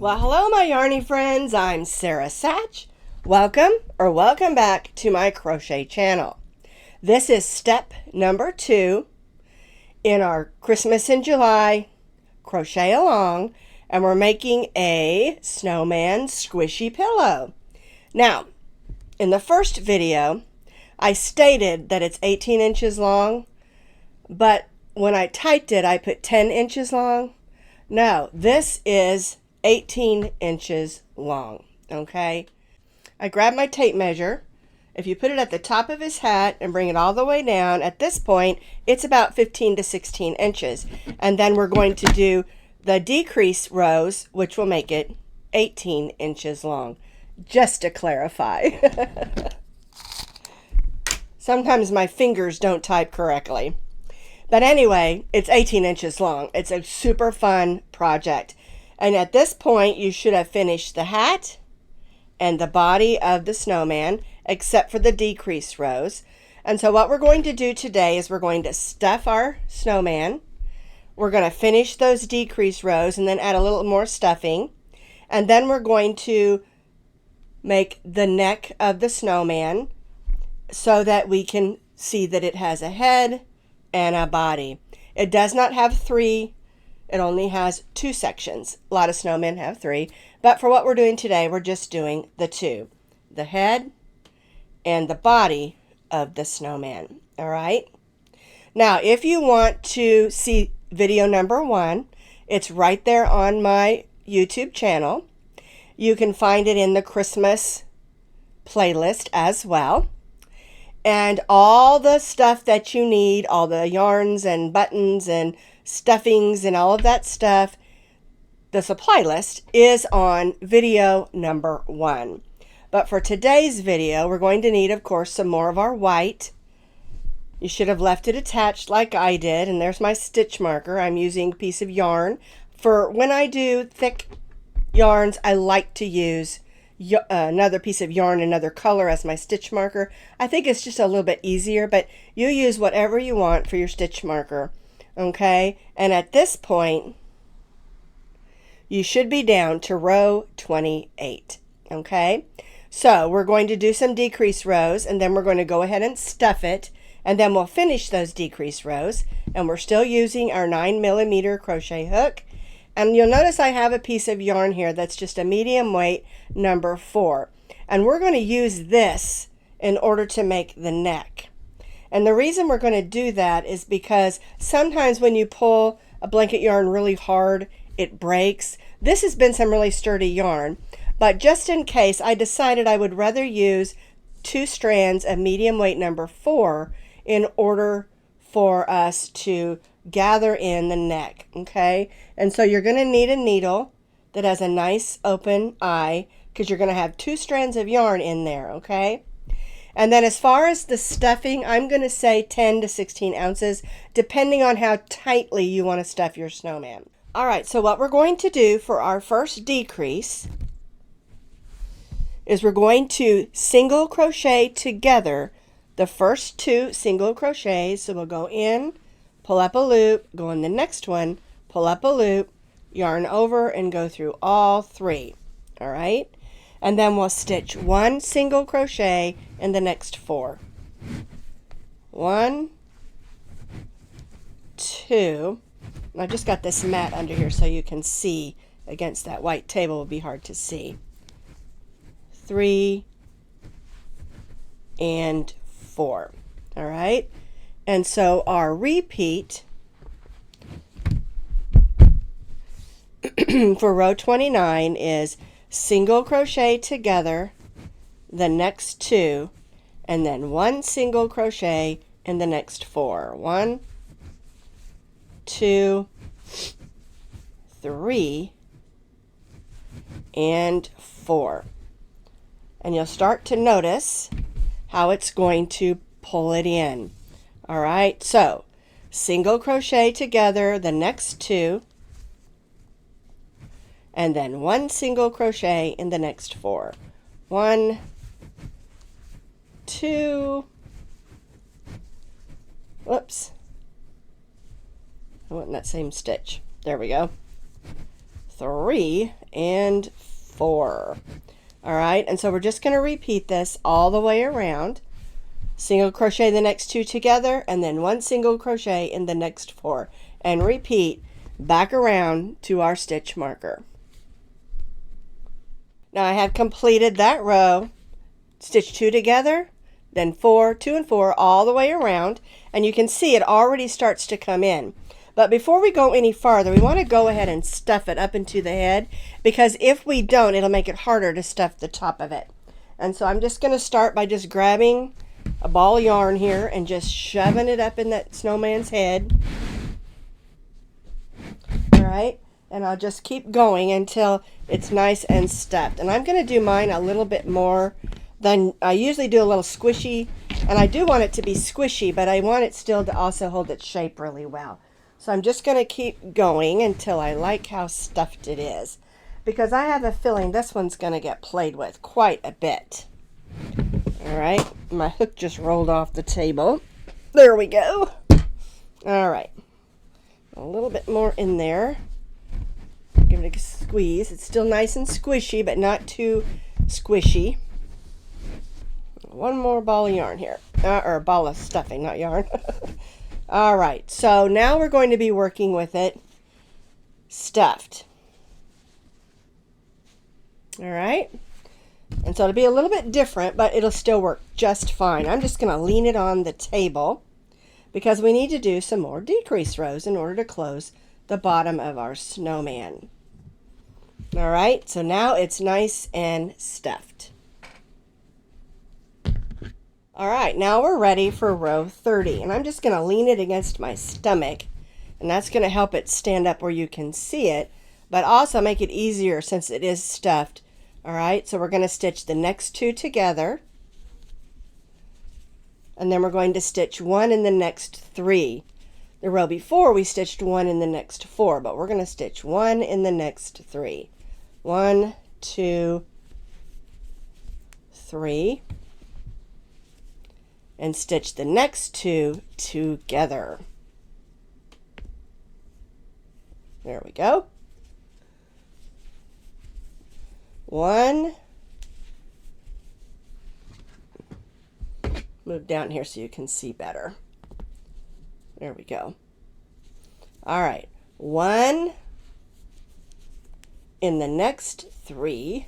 Well, hello my yarny friends, I'm Sara Sach. Welcome back to my crochet channel. This is step number 2 in our Christmas in July crochet along, and we're making a snowman squishy pillow. Now, in the first video, I stated that it's 18 inches long, but when I typed it, I put 10 inches long. No, this is 18 inches long, okay? I grabbed my tape measure. If you put it at the top of his hat and bring it all the way down, at this point, it's about 15 to 16 inches. And then we're going to do the decrease rows, which will make it 18 inches long, just to clarify. Sometimes my fingers don't type correctly. But anyway, it's 18 inches long. It's a super fun project. And at this point, you should have finished the hat and the body of the snowman, except for the decrease rows. And so what we're going to do today is we're going to stuff our snowman. We're going to finish those decrease rows and then add a little more stuffing. And then we're going to make the neck of the snowman so that we can see that it has a head and a body. It does not have 3. It only has 2 sections. A lot of snowmen have 3, but for what we're doing today, we're just doing the 2. The head and the body of the snowman, all right? Now, if you want to see video number 1, it's right there on my YouTube channel. You can find it in the Christmas playlist as well. And all the stuff that you need, all the yarns and buttons and stuffings and all of that stuff, the supply list is on video number 1. But for today's video, we're going to need, of course, some more of our white. You should have left it attached like I did, and there's my stitch marker. I'm using a piece of yarn. For when I do thick yarns, I like to use another piece of yarn, another color as my stitch marker. I think it's just a little bit easier, but you use whatever you want for your stitch marker. Okay, and at this point, you should be down to row 28. Okay, so we're going to do some decrease rows, and then we're going to go ahead and stuff it, and then we'll finish those decrease rows, and we're still using our 9mm crochet hook. And you'll notice I have a piece of yarn here that's just a medium weight number 4, and we're going to use this in order to make the neck. And the reason we're going to do that is because sometimes when you pull a blanket yarn really hard, it breaks. This has been some really sturdy yarn, but just in case, I decided I would rather use 2 strands of medium weight number 4 in order for us to gather in the neck, okay? And so you're going to need a needle that has a nice open eye because you're going to have 2 strands of yarn in there, okay? And then as far as the stuffing, I'm going to say 10 to 16 ounces, depending on how tightly you want to stuff your snowman. All right, so what we're going to do for our first decrease is we're going to single crochet together the first 2 single crochets. So we'll go in, pull up a loop, go in the next one, pull up a loop, yarn over, and go through all 3. All right? And then we'll stitch 1 single crochet in the next 4. 1, 2. I just got this mat under here so you can see against that white table. It will be hard to see. 3 and 4. All right? And so our repeat for row 29 is single crochet together the next 2, and then 1 single crochet in the next 4. 1, 2, 3, and 4. And you'll start to notice how it's going to pull it in. All right, so single crochet together the next 2, and then 1 single crochet in the next 4. 1, 2, whoops, I want that same stitch. There we go. 3, and 4. All right, and so we're just going to repeat this all the way around. Single crochet the next 2 together, and then 1 single crochet in the next 4, and repeat back around to our stitch marker. Now I have completed that row. Stitch 2 together, then 4, 2 and 4 all the way around, and you can see it already starts to come in. But before we go any farther, we want to go ahead and stuff it up into the head, because if we don't, it'll make it harder to stuff the top of it. And so I'm just going to start by just grabbing a ball of yarn here and just shoving it up in that snowman's head. All right, and I'll just keep going until it's nice and stuffed. And I'm going to do mine a little bit more than I usually do, a little squishy, and I do want it to be squishy, but I want it still to also hold its shape really well. So I'm just going to keep going until I like how stuffed it is, because I have a feeling this one's going to get played with quite a bit. All right, my hook just rolled off the table. There we go. All right, a little bit more in there. Give it a squeeze. It's still nice and squishy, but not too squishy. One more ball of yarn here, or a ball of stuffing, not yarn. All right, so now we're going to be working with it stuffed. All right, and so it'll be a little bit different, but it'll still work just fine. I'm just going to lean it on the table because we need to do some more decrease rows in order to close the bottom of our snowman. All right, so now it's nice and stuffed. All right, now we're ready for row 30, and I'm just going to lean it against my stomach, and that's going to help it stand up where you can see it, but also make it easier since it is stuffed. All right, so we're going to stitch the next 2 together, and then we're going to stitch 1 in the next 3. The row before we stitched 1 in the next 4, but we're going to stitch 1 in the next 3. 1, 2, 3. And stitch the next 2 together. There we go. 1. Move down here so you can see better. There we go. All right. 1 in the next 3.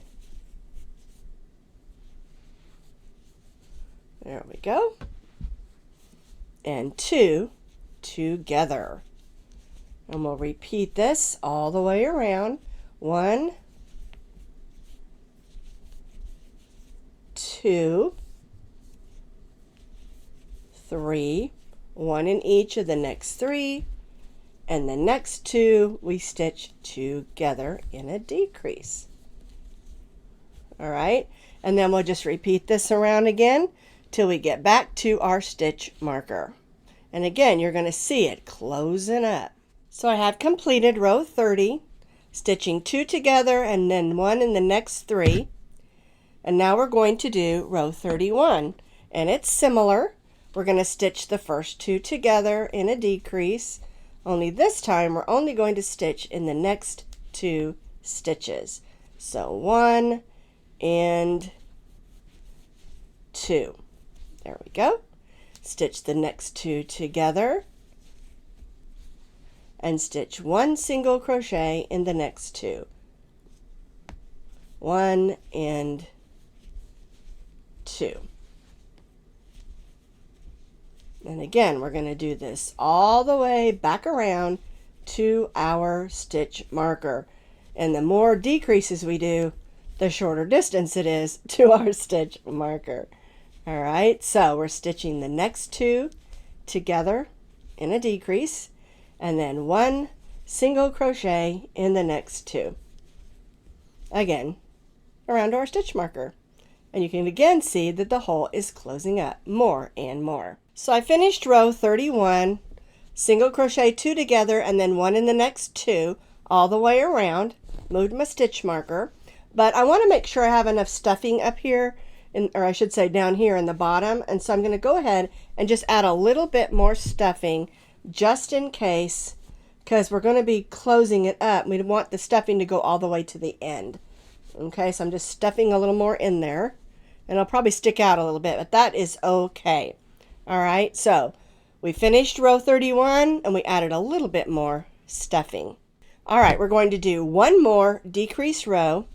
There we go. And 2 together. And we'll repeat this all the way around. 1, 2, 3, 1 in each of the next 3, and the next 2 we stitch together in a decrease. All right, and then we'll just repeat this around again till we get back to our stitch marker. And again, you're going to see it closing up. So I have completed row 30, stitching 2 together and then 1 in the next 3. And now we're going to do row 31, and it's similar. We're going to stitch the first 2 together in a decrease, only this time we're only going to stitch in the next 2 stitches. So 1 and 2. There we go. Stitch the next 2 together and stitch 1 single crochet in the next 2. 1 and 2. And again, we're going to do this all the way back around to our stitch marker. And the more decreases we do, the shorter distance it is to our stitch marker. All right, so we're stitching the next 2 together in a decrease, and then 1 single crochet in the next 2. Again, around our stitch marker. And you can again see that the hole is closing up more and more. So I finished row 31, single crochet 2 together and then 1 in the next 2 all the way around, moved my stitch marker, but I want to make sure I have enough stuffing up here, or I should say down here in the bottom, and so I'm going to go ahead and just add a little bit more stuffing just in case because we're going to be closing it up. We want the stuffing to go all the way to the end. Okay, so I'm just stuffing a little more in there, and it'll probably stick out a little bit, but that is okay. All right, so we finished row 31 and we added a little bit more stuffing. All right, we're going to do one more decrease row.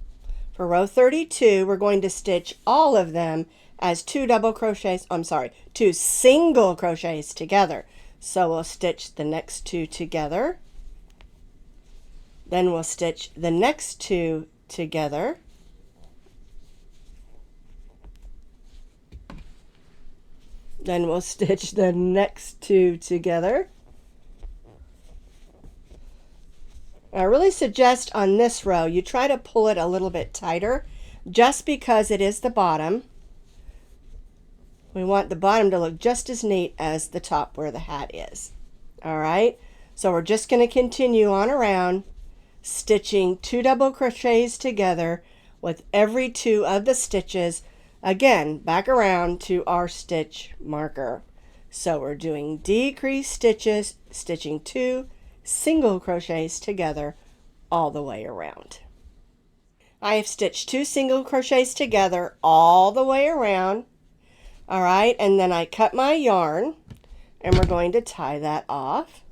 For row 32, we're going to stitch all of them as two single crochets together. So we'll stitch the next two together. Then we'll stitch the next two together. Then we'll stitch the next two together. I really suggest on this row you try to pull it a little bit tighter, just because it is the bottom. We want the bottom to look just as neat as the top where the hat is. All right, so we're just going to continue on around, stitching two double crochets together with every two of the stitches, again back around to our stitch marker. So we're doing decrease stitches, stitching two single crochets together all the way around. I have stitched two single crochets together all the way around. All right, and then I cut my yarn, and we're going to tie that off.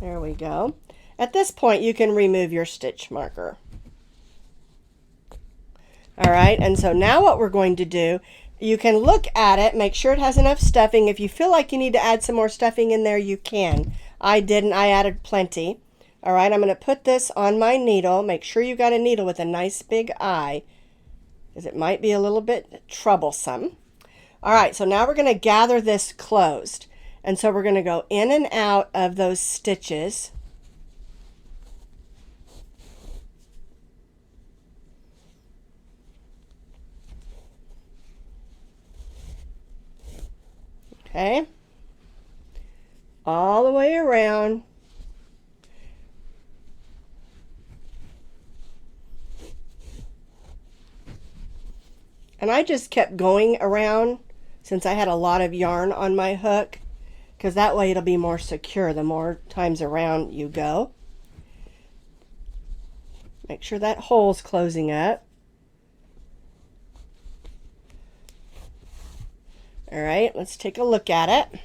There we go. At this point, you can remove your stitch marker. All right, and so now what we're going to do, you can look at it, make sure it has enough stuffing. If you feel like you need to add some more stuffing in there, you can. I didn't, I added plenty. All right, I'm going to put this on my needle. Make sure you got a needle with a nice big eye, because it might be a little bit troublesome. All right, so now we're going to gather this closed. And so we're going to go in and out of those stitches. Okay, all the way around. And I just kept going around since I had a lot of yarn on my hook, because that way it'll be more secure the more times around you go. Make sure that hole's closing up. All right, let's take a look at it.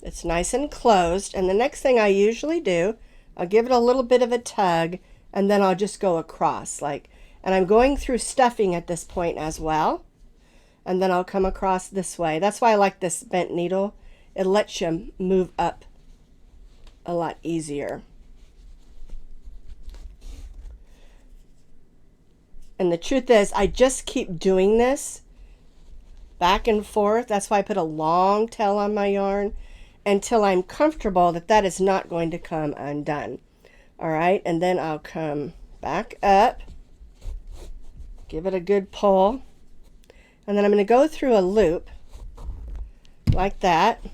It's nice and closed, and the next thing I usually do, I'll give it a little bit of a tug, and then I'll just go across, and I'm going through stuffing at this point as well, and then I'll come across this way. That's why I like this bent needle. It lets you move up a lot easier. And the truth is, I just keep doing this back and forth. That's why I put a long tail on my yarn until I'm comfortable that that is not going to come undone. All right, and then I'll come back up, give it a good pull, and then I'm going to go through a loop like that.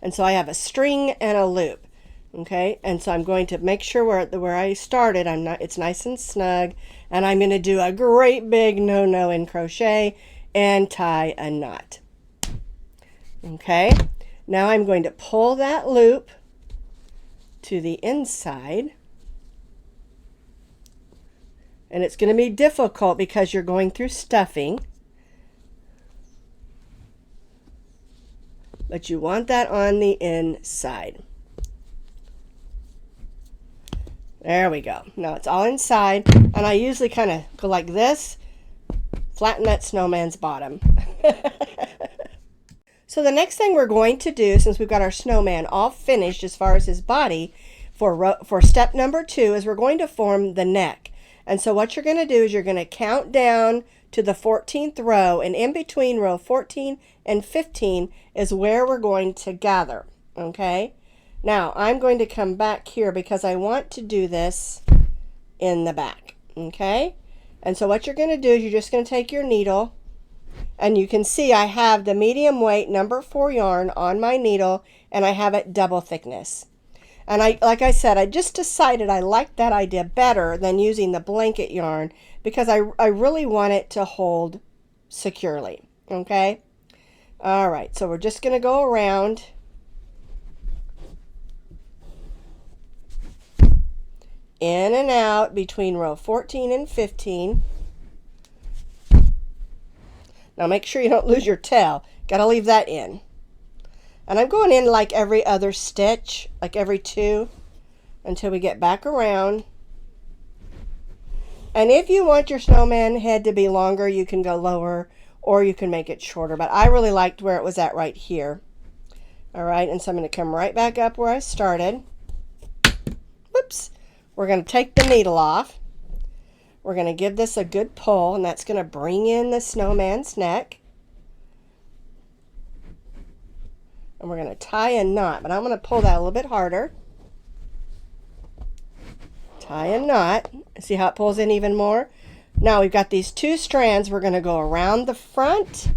And so I have a string and a loop. Okay, and so I'm going to make sure where I started, it's nice and snug, and I'm going to do a great big no-no in crochet and tie a knot. Okay, now I'm going to pull that loop to the inside, and it's going to be difficult because you're going through stuffing, but you want that on the inside. There we go. Now it's all inside, and I usually kind of go like this, flatten that snowman's bottom. So the next thing we're going to do, since we've got our snowman all finished as far as his body, for step number 2 is we're going to form the neck. And so what you're going to do is you're going to count down to the 14th row, and in between row 14 and 15 is where we're going to gather. Okay? Now, I'm going to come back here because I want to do this in the back, okay? And so what you're going to do is you're just going to take your needle, and you can see I have the medium weight number 4 yarn on my needle, and I have it double thickness. And like I said, I just decided I liked that idea better than using the blanket yarn because I really want it to hold securely, okay? All right, so we're just going to go around in and out between row 14 and 15. Now make sure you don't lose your tail. Got to leave that in. And I'm going in like every other stitch, like every two, until we get back around. And if you want your snowman head to be longer, you can go lower or you can make it shorter. But I really liked where it was at right here. All right, and so I'm going to come right back up where I started. Whoops. We're going to take the needle off. We're going to give this a good pull, and that's going to bring in the snowman's neck. And we're going to tie a knot, but I'm going to pull that a little bit harder. Tie a knot. See how it pulls in even more? Now we've got these two strands. We're going to go around the front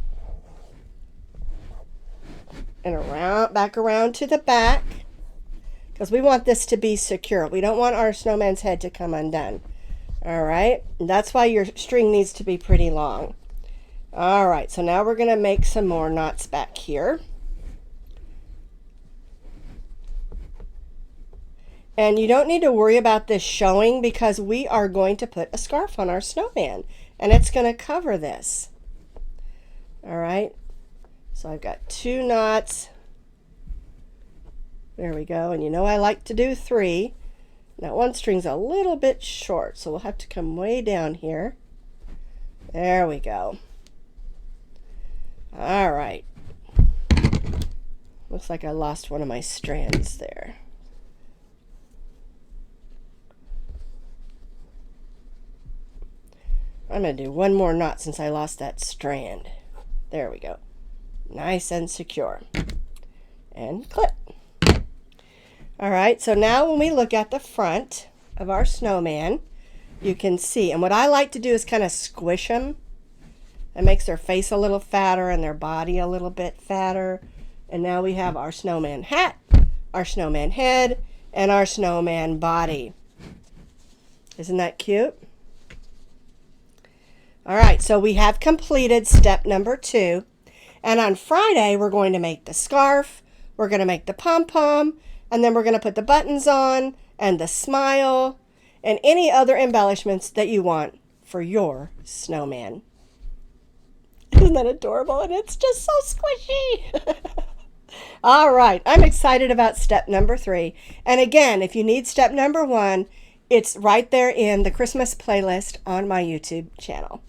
and around, back around to the back, because we want this to be secure. We don't want our snowman's head to come undone. All right, and that's why your string needs to be pretty long. All right, so now we're going to make some more knots back here. And you don't need to worry about this showing because we are going to put a scarf on our snowman and it's going to cover this. All right, so I've got two knots. There we go. And you know I like to do three. Now one string's a little bit short, so we'll have to come way down here. There we go. All right. Looks like I lost one of my strands there. I'm going to do one more knot since I lost that strand. There we go. Nice and secure. And clip. All right, so now when we look at the front of our snowman, you can see, and what I like to do is kind of squish them. It makes their face a little fatter and their body a little bit fatter. And now we have our snowman hat, our snowman head, and our snowman body. Isn't that cute? All right, so we have completed step number 2. And on Friday, we're going to make the scarf, we're going to make the pom-pom, and then we're going to put the buttons on and the smile and any other embellishments that you want for your snowman. Isn't that adorable? And it's just so squishy. All right, I'm excited about step number 3. And again, if you need step number 1, it's right there in the Christmas playlist on my YouTube channel.